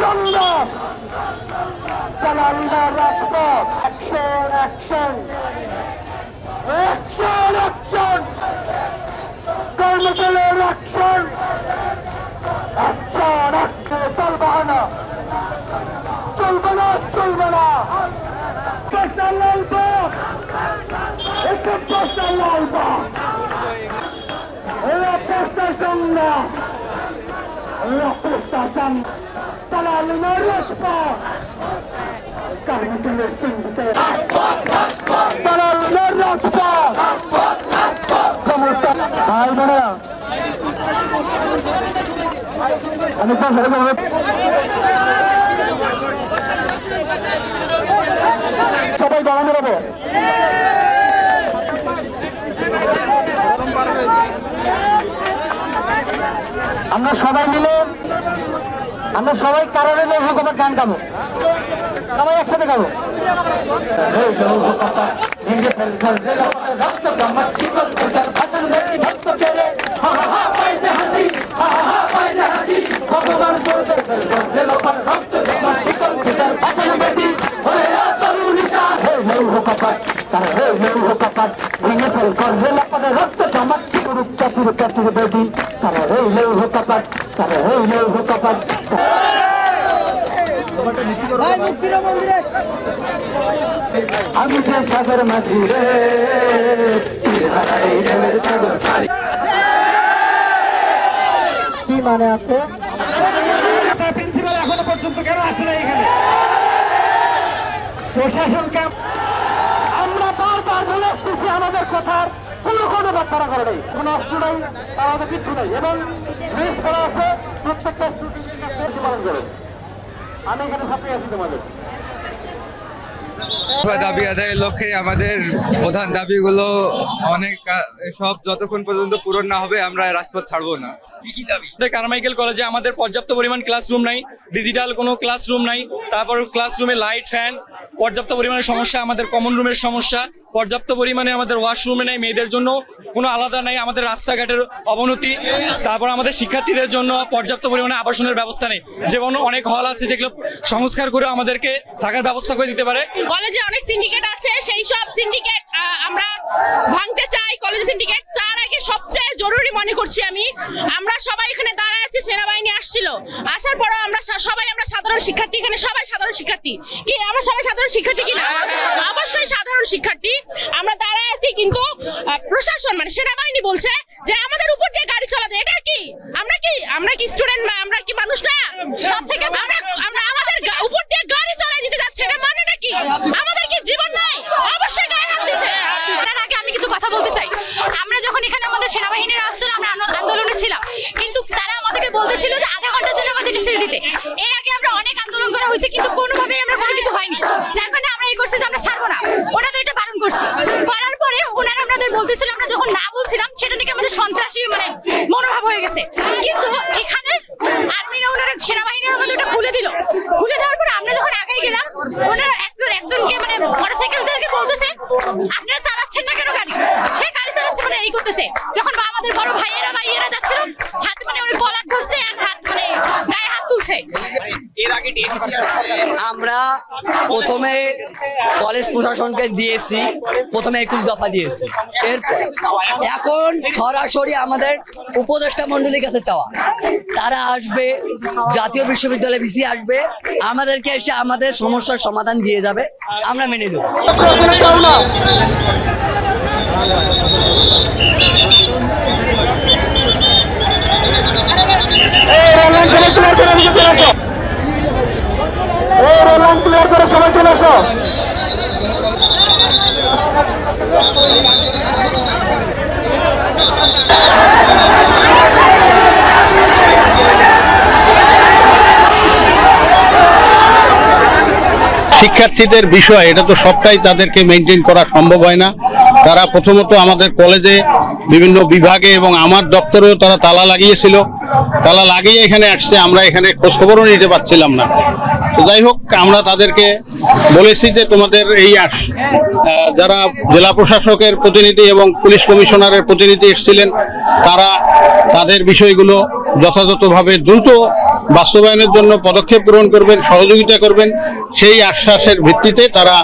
সংগ্রাম চালানো রাজপথ অ্যাকশন অ্যাকশন অ্যাকশন অ্যাকশন কর্মচারীর অ্যাকশন অ্যাকশন অ্যাকশন চলবে না চলবে না চলবে না পোস্টার লালবা একটু পোস্টার লালবা এরা পোস্টার সংগ্রাম এরা পোস্টার চালানো রাজপথ কর্মচারীর সিন্ডিকেট চালানো রাজপথ ভাই বোনেরা সবাই দাঁড়ানো দেবো আমরা সবাই মিলে আমরা সবাই কারণে লোকসভার গান গাবো সবাই একসাথে গাবো ভেঙে ফেল করবে রক্ত জমা চাচির চাচির বেদি তারা হইলেও হোকাপাট তারা হইলেও হোকাপাট আমি যে সাগর মাঝি রে কি মানে আছে প্রিন্সিপাল এখনো পর্যন্ত কেন আসে না এখানে প্রশাসনকে আমরা বারবার বলে আসতেছি আমাদের কথার কোনো ব্যাখ্যা করে নেই কোনো অস্ত্র নাই আমাদের কিছু নেই এবং রেস করা আছে প্রত্যেকটা স্টুডেন্টকে পালন করে আমি এখানে সাথে আছি তোমাদের দাবি আদায়ের লক্ষ্যে আমাদের প্রধান দাবিগুলো অনেক সব যতক্ষণ পর্যন্ত পূরণ না হবে আমরা রাজপথ ছাড়বো না। কারমাইকেল কলেজে আমাদের পর্যাপ্ত পরিমাণ ক্লাসরুম নাই, ডিজিটাল কোনো ক্লাসরুম নাই, তারপর ক্লাসরুমে লাইট ফ্যান পর্যাপ্ত পরিমাণে সমস্যা, আমাদের কমন রুমের সমস্যা, পর্যাপ্ত পরিমাণে আমাদের ওয়াশরুমে নেই, মেয়েদের জন্য কোনো আলাদা নাই, আমাদের রাস্তাঘাটের অবনতি, তারপর আমাদের শিক্ষার্থীদের জন্য পর্যাপ্ত পরিমাণে আবাসনের ব্যবস্থা নেই। যেমন অনেক হল আছে যেগুলো সংস্কার করে আমাদেরকে থাকার ব্যবস্থা করে দিতে পারে। কলেজে অনেক সিন্ডিকেট আছে, সেই সব সিন্ডিকেট আমরা ভাঙতে চাই। কলেজ সিন্ডিকেট তার আগে সবচেয়ে জরুরি মনে করছি আমরা সবাই এখানে দাঁড়ায় আছি, সেনাবাহিনী আসছিল, আসার পর আমরা সবাই আমরা সাধারণ শিক্ষার্থী, এখানে সবাই সাধারণ শিক্ষার্থী। কি আমরা সবাই সাধারণ শিক্ষার্থী কিনা? অবশ্যই সাধারণ শিক্ষার্থী। আমরা দাঁড়ায় আছি কিন্তু প্রশাসন মানে সেনাবাহিনী বলছে যে আমাদের উপর দিয়ে গাড়ি চালাতে। এটা কি আমরা কি স্টুডেন্ট, আমরা কি মানুষ না? সব থেকে আমরা আমাদের উপর দিয়ে গাড়ি চালিয়ে দিতে যাচ্ছে, এটা মানেটা কি? আমাদের কি জীবন নাই? অবশ্যই গায়ে হাত দিছে। এর আগে আমি কিছু কথা বলতে চাই। আমরা যখন এখানে আমাদের সেনাবাহিনীরা আসছিল, আমরা আন্দোলনে ছিলাম, কিন্তু তারা আমাদেরকে বলতেছিল যে আধা ঘন্টার জন্য আমাদের ছেড়ে দিতে। এর আগে আমরা অনেক আন্দোলন করা হয়েছে কিন্তু কোনোভাবেই আমরা কোনো কিছু হয়নি, যার কারণে আমরা এই করছি যে আমরা ছাড়বো না। ওনাদের এটা বারণ করছি, করার পরে ওনারা আমাদের বলতেছিল, আমরা যখন না বলছিলাম সেটা নাকি আমাদের সন্ত্রাসী মানে মনোভাব হয়ে গেছে। কিন্তু এখানে আর্মিরা ওনারা সেনাবাহিনীরা আমাদের ওটা খুলে দিল। খুলে দেওয়ার পরে আমরা যখন আগে গেলাম, ওনারা একজনকে মানে মোটরসাইকেলদেরকে বলতেছে আপনারা চালাচ্ছেন না কেন গাড়ি? সে গাড়ি চালাচ্ছে মানে এই করতেছে। যখন আমাদের বড় ভাইয়েরা যাচ্ছিল, হাতে মানে ওই কলার ধরছে আর হাত মানে গায়ে হাত তুলছে। এর আগে ডিএডিসি আসছে, আমরা প্রথমে কলেজ প্রশাসনকে দিয়েছি, প্রথমে 21 দফা দিয়েছি। এরপর এখন সরাসরি আমাদের উপদেষ্টা মন্ডলীর কাছে চাওয়া, তারা আসবে, জাতীয় বিশ্ববিদ্যালয় ভিসি আসবে, আমাদেরকে এসে আমাদের সমস্যার সমাধান দিয়ে যাবে, আমরা মেনে নেব। সবাই চলে আসো। শিক্ষার্থীদের বিষয় এটা তো সবটাই তাদেরকে মেনটেন করা সম্ভব হয় না। তারা প্রথমত আমাদের কলেজে বিভিন্ন বিভাগে এবং আমার দপ্তরেও তারা তালা লাগিয়েছিল, তালা লাগিয়ে এখানে আসছে, আমরা এখানে খোঁজখবরও নিতে পারছিলাম না। তো যাই হোক, আমরা তাদেরকে বলেছি যে তোমাদের এই যারা জেলা প্রশাসকের প্রতিনিধি এবং পুলিশ কমিশনারের প্রতিনিধি এসেছিলেন, তারা তাদের বিষয়গুলো যথাযথভাবে দ্রুত বাস্তবায়নের জন্য পদক্ষেপ গ্রহণ করবেন, সহযোগিতা করবেন, সেই আশ্বাসের ভিত্তিতে তারা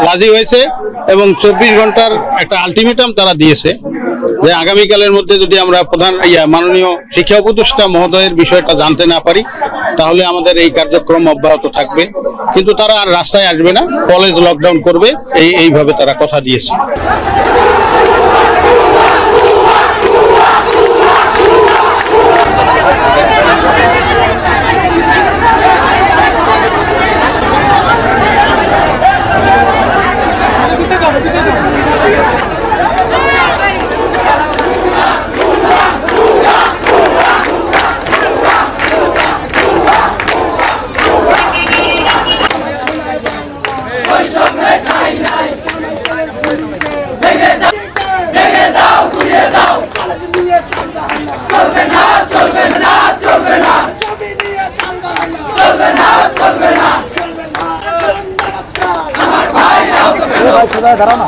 রাজি হয়েছে এবং 24 ঘন্টার একটা আলটিমেটাম তারা দিয়েছে যে আগামীকালের মধ্যে যদি আমরা মাননীয় শিক্ষা উপদেষ্টা মহোদয়ের বিষয়টা জানতে না পারি তাহলে আমাদের এই কার্যক্রম অব্যাহত থাকবে, কিন্তু তারা আর রাস্তায় আসবে না, কলেজ লকডাউন করবে, এইভাবে তারা কথা দিয়েছে। দাঁড়াও না।